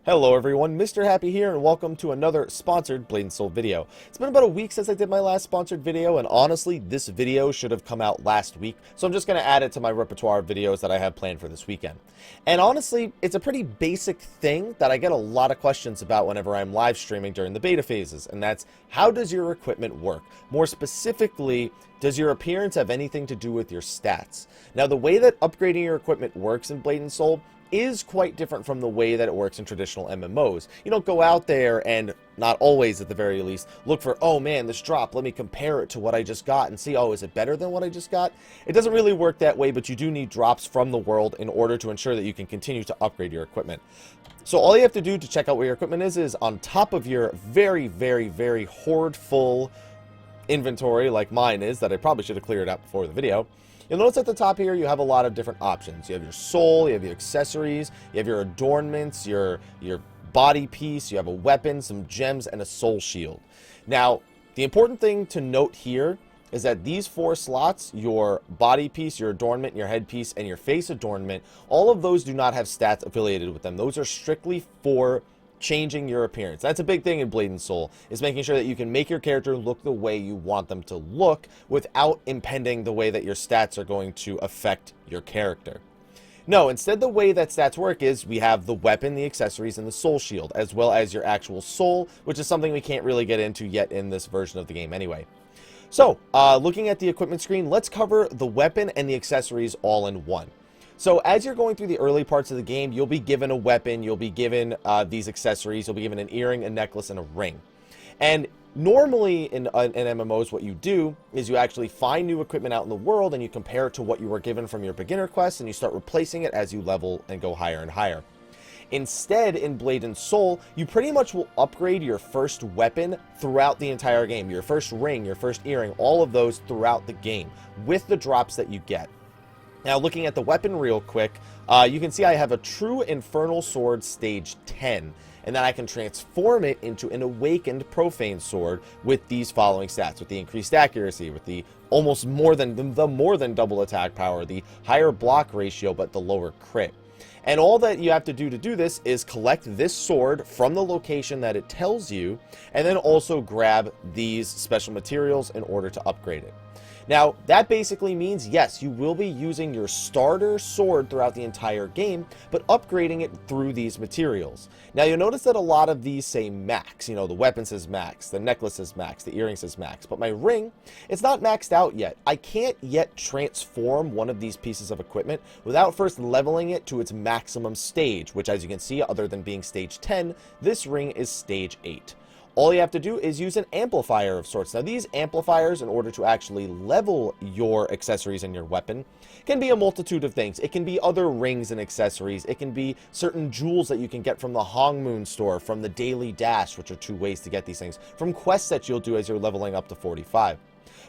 Hello everyone, Mr. Happy here, and welcome to another sponsored Blade & Soul video. It's been about a week since I did my last sponsored video, and honestly, this video should have come out last week, so I'm just going to add it to my repertoire of videos that I have planned for this weekend. And honestly, it's a pretty basic thing that I get a lot of questions about whenever I'm live streaming during the beta phases, and that's, how does your equipment work? More specifically, does your appearance have anything to do with your stats? Now, the way that upgrading your equipment works in Blade & Soul is quite different from the way that it works in traditional MMOs. You don't go out there and, not always at the very least, look for, oh man, this drop, let me compare it to what I just got and see, oh, is it better than what I just got? It doesn't really work that way, but you do need drops from the world in order to ensure that you can continue to upgrade your equipment. So all you have to do to check out where your equipment is on top of your very hoard full inventory like mine is, that I probably should have cleared out before the video. You'll notice at the top here you have a lot of different options. You have your soul, you have your accessories, you have your adornments, your body piece, you have a weapon, some gems, and a soul shield. Now, the important thing to note here is that these four slots, your body piece, your adornment, your headpiece, and your face adornment, all of those do not have stats affiliated with them. Those are strictly for changing your appearance. That's a big thing in Blade & Soul, is making sure that you can make your character look the way you want them to look without impending the way that your stats are going to affect your character. No, instead the way that stats work is we have the weapon, the accessories, and the soul shield, as well as your actual soul, which is something we can't really get into yet in this version of the game anyway. So, looking at the equipment screen, let's cover the weapon and the accessories all in one. So as you're going through the early parts of the game, you'll be given a weapon, you'll be given these accessories, you'll be given an earring, a necklace, and a ring. And normally in MMOs, what you do is you actually find new equipment out in the world and you compare it to what you were given from your beginner quest, and you start replacing it as you level and go higher and higher. Instead, in Blade & Soul, you pretty much will upgrade your first weapon throughout the entire game. Your first ring, your first earring, all of those throughout the game with the drops that you get. Now, looking at the weapon real quick, you can see I have a True Infernal Sword Stage 10, and then I can transform it into an Awakened Profane Sword with these following stats, with the increased accuracy, with the almost more than double attack power, the higher block ratio, but the lower crit. And all that you have to do this is collect this sword from the location that it tells you, and then also grab these special materials in order to upgrade it. Now, that basically means, yes, you will be using your starter sword throughout the entire game, but upgrading it through these materials. Now, you'll notice that a lot of these say max. You know, the weapon says max, the necklace says max, the earring says max, but my ring, it's not maxed out yet. I can't yet transform one of these pieces of equipment without first leveling it to its maximum stage, which, as you can see, other than being stage 10, this ring is stage 8. All you have to do is use an amplifier of sorts. Now, these amplifiers, in order to actually level your accessories and your weapon, can be a multitude of things. It can be other rings and accessories. It can be certain jewels that you can get from the Hongmoon store, from the Daily Dash, which are 2 ways to get these things, from quests that you'll do as you're leveling up to 45.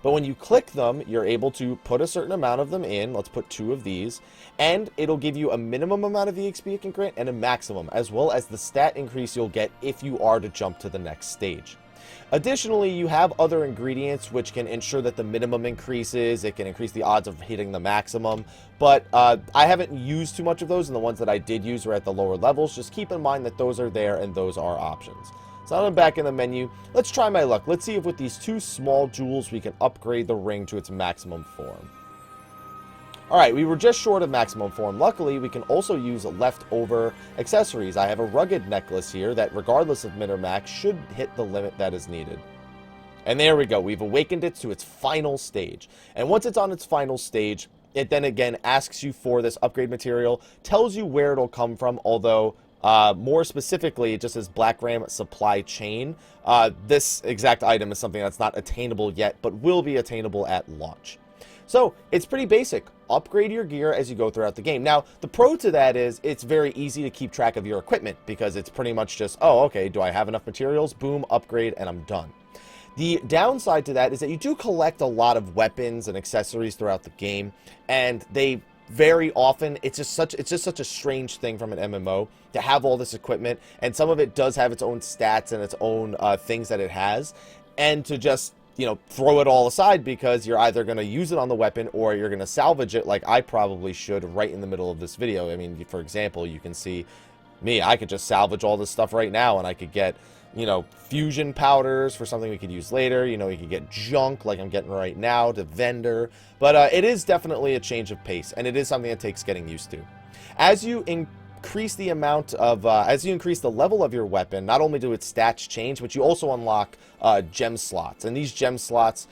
But when you click them, you're able to put a certain amount of them in. Let's put 2 of these. And it'll give you a minimum amount of EXP it can grant and a maximum, as well as the stat increase you'll get if you are to jump to the next stage. Additionally, you have other ingredients which can ensure that the minimum increases. It can increase the odds of hitting the maximum. But I haven't used too much of those, and the ones that I did use were at the lower levels. Just keep in mind that those are there and those are options. So now I'm back in the menu. Let's try my luck. Let's see if with these 2 small jewels we can upgrade the ring to its maximum form. Alright, we were just short of maximum form. Luckily, we can also use leftover accessories. I have a rugged necklace here that, regardless of min or max, should hit the limit that is needed. And there we go. We've awakened it to its final stage. And once it's on its final stage, it then again asks you for this upgrade material, tells you where it'll come from, although more specifically, it just says Black Ram Supply Chain. This exact item is something that's not attainable yet, but will be attainable at launch. So, it's pretty basic. Upgrade your gear as you go throughout the game. Now, the pro to that is it's very easy to keep track of your equipment, because it's pretty much just, oh, okay, do I have enough materials? Boom, upgrade, and I'm done. The downside to that is that you do collect a lot of weapons and accessories throughout the game, and they very often, it's just such a strange thing from an MMO to have all this equipment, and some of it does have its own stats and its own things that it has, and to just, you know, throw it all aside because you're either going to use it on the weapon or you're going to salvage it like I probably should right in the middle of this video. I mean, for example, you can see me, I could just salvage all this stuff right now, and I could get, you know, fusion powders for something we could use later. You know, you could get junk like I'm getting right now to vendor. But it is definitely a change of pace, and it is something that takes getting used to. As you increase the amount of, as you increase the level of your weapon, not only do its stats change, but you also unlock gem slots. And these gem slots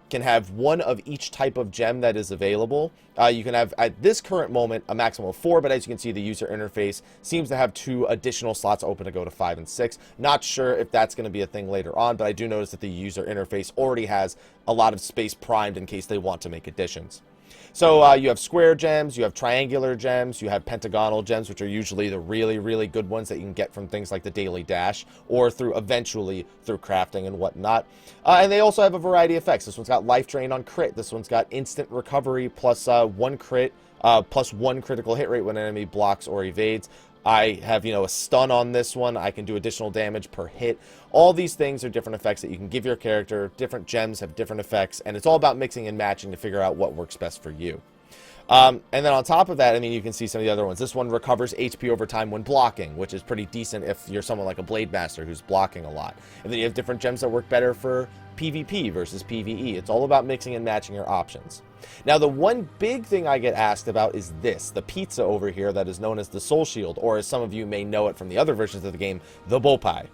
can have one of each type of gem that is available. You can have, at this current moment, a maximum of 4, but as you can see, the user interface seems to have 2 additional slots open to go to 5 and 6. Not sure if that's going to be a thing later on, but I do notice that the user interface already has a lot of space primed in case they want to make additions. So you have square gems, you have triangular gems, you have pentagonal gems, which are usually the really, really good ones that you can get from things like the Daily Dash, or eventually through crafting and whatnot. And they also have a variety of effects. This one's got life drain on crit. This one's got instant recovery plus 1 crit, plus 1 critical hit rate when an enemy blocks or evades. I have, you know, a stun on this one. I can do additional damage per hit. All these things are different effects that you can give your character. Different gems have different effects, and it's all about mixing and matching to figure out what works best for you. And then on top of that, I mean, you can see some of the other ones. This one recovers HP over time when blocking, which is pretty decent if you're someone like a Blade Master who's blocking a lot. And then you have different gems that work better for PvP versus PvE. It's all about mixing and matching your options. Now, the one big thing I get asked about is this, the pizza over here that is known as the Soul Shield, or as some of you may know it from the other versions of the game, the Bopai.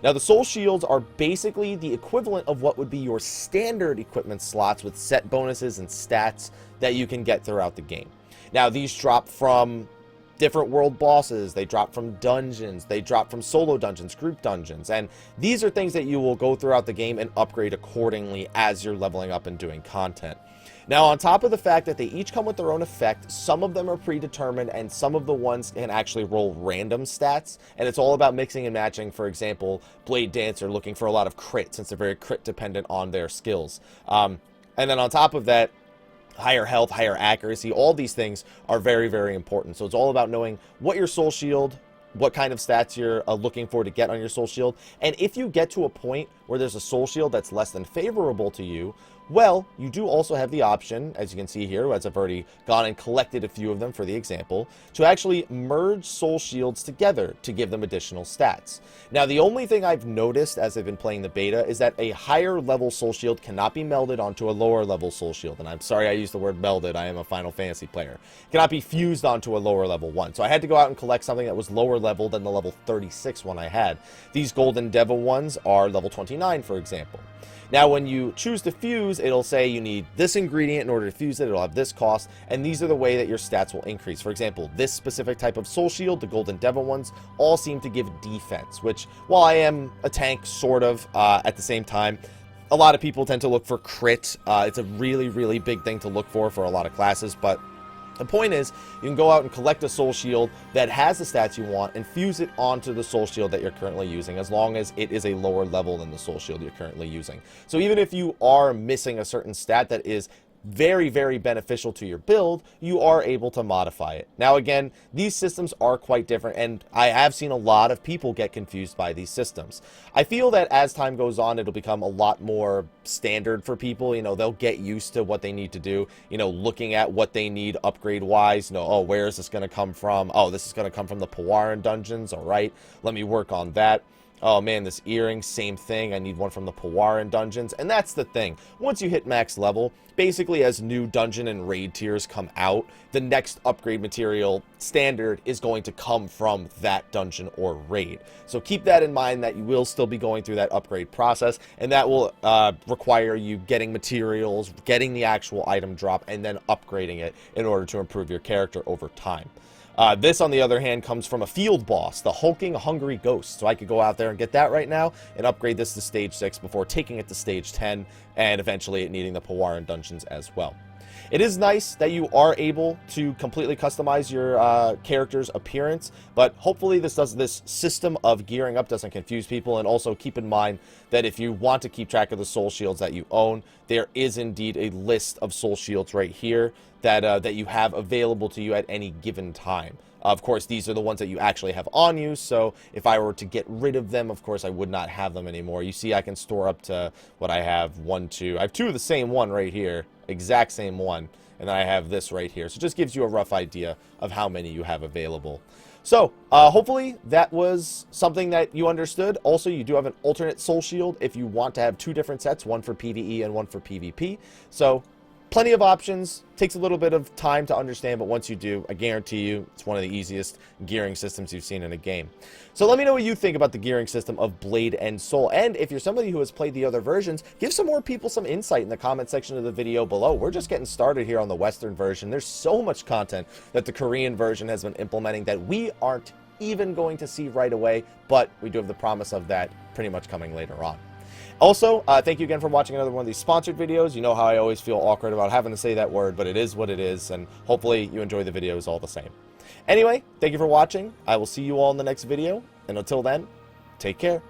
Now, the Soul Shields are basically the equivalent of what would be your standard equipment slots with set bonuses and stats that you can get throughout the game. Now, these drop from different world bosses, they drop from dungeons, they drop from solo dungeons, group dungeons, and these are things that you will go throughout the game and upgrade accordingly as you're leveling up and doing content. Now, on top of the fact that they each come with their own effect, some of them are predetermined and some of the ones can actually roll random stats, and it's all about mixing and matching. For example, Blade Dancer looking for a lot of crit since they're very crit dependent on their skills. And then on top of that, higher health, higher accuracy, all these things are very, very important. So it's all about knowing what your Soul Shield, what kind of stats you're looking for to get on your Soul Shield. And if you get to a point where there's a Soul Shield that's less than favorable to you, well, you do also have the option, as you can see here, as I've already gone and collected a few of them for the example, to actually merge Soul Shields together to give them additional stats. Now, the only thing I've noticed as I've been playing the beta is that a higher level Soul Shield cannot be melded onto a lower level Soul Shield. And I'm sorry I used the word melded, I am a Final Fantasy player. It cannot be fused onto a lower level one. So I had to go out and collect something that was lower level than the level 36 one I had. These Golden Devil ones are level 29, for example. Now, when you choose to fuse, it'll say you need this ingredient in order to fuse it. It'll have this cost, and these are the way that your stats will increase. For example, this specific type of Soul Shield, the Golden Devil ones, all seem to give defense, which, while I am a tank, sort of, at the same time, a lot of people tend to look for crit. It's a really, really big thing to look for a lot of classes, but the point is, you can go out and collect a Soul Shield that has the stats you want and fuse it onto the Soul Shield that you're currently using, as long as it is a lower level than the Soul Shield you're currently using. So even if you are missing a certain stat that is very, very beneficial to your build, you are able to modify it. Now, again, these systems are quite different, and I have seen a lot of people get confused by these systems. I feel that as time goes on, it'll become a lot more standard for people. You know, they'll get used to what they need to do, you know, looking at what they need upgrade-wise. You know, oh, where is this going to come from? Oh, this is going to come from the Powaran dungeons. All right, let me work on that. Oh man, this earring, same thing. I need one from the Powaran dungeons. And that's the thing. Once you hit max level, basically as new dungeon and raid tiers come out, the next upgrade material standard is going to come from that dungeon or raid. So keep that in mind, that you will still be going through that upgrade process, and that will require you getting materials, getting the actual item drop, and then upgrading it in order to improve your character over time. This, on the other hand, comes from a field boss, the Hulking Hungry Ghost. So I could go out there and get that right now and upgrade this to stage 6 before taking it to stage 10 and eventually it needing the Powaran dungeons as well. It is nice that you are able to completely customize your character's appearance, but hopefully this system of gearing up doesn't confuse people. And also keep in mind that if you want to keep track of the Soul Shields that you own, there is indeed a list of Soul Shields right here that you have available to you at any given time. Of course, these are the ones that you actually have on you, so if I were to get rid of them, of course, I would not have them anymore. You see, I can store up to what I have, 1, 2. I have 2 of the same one right here, exact same one, and then I have this right here. So it just gives you a rough idea of how many you have available. So, hopefully that was something that you understood. Also, you do have an alternate soul shield if you want to have two different sets, one for PvE and one for PvP. So, plenty of options. Takes a little bit of time to understand, but once you do, I guarantee you, it's one of the easiest gearing systems you've seen in a game. So let me know what you think about the gearing system of Blade and Soul. And if you're somebody who has played the other versions, give some more people some insight in the comment section of the video below. We're just getting started here on the Western version. There's so much content that the Korean version has been implementing that we aren't even going to see right away, but we do have the promise of that pretty much coming later on. Also, thank you again for watching another one of these sponsored videos. You know how I always feel awkward about having to say that word, but it is what it is, and hopefully you enjoy the videos all the same. Anyway, thank you for watching. I will see you all in the next video, and until then, take care.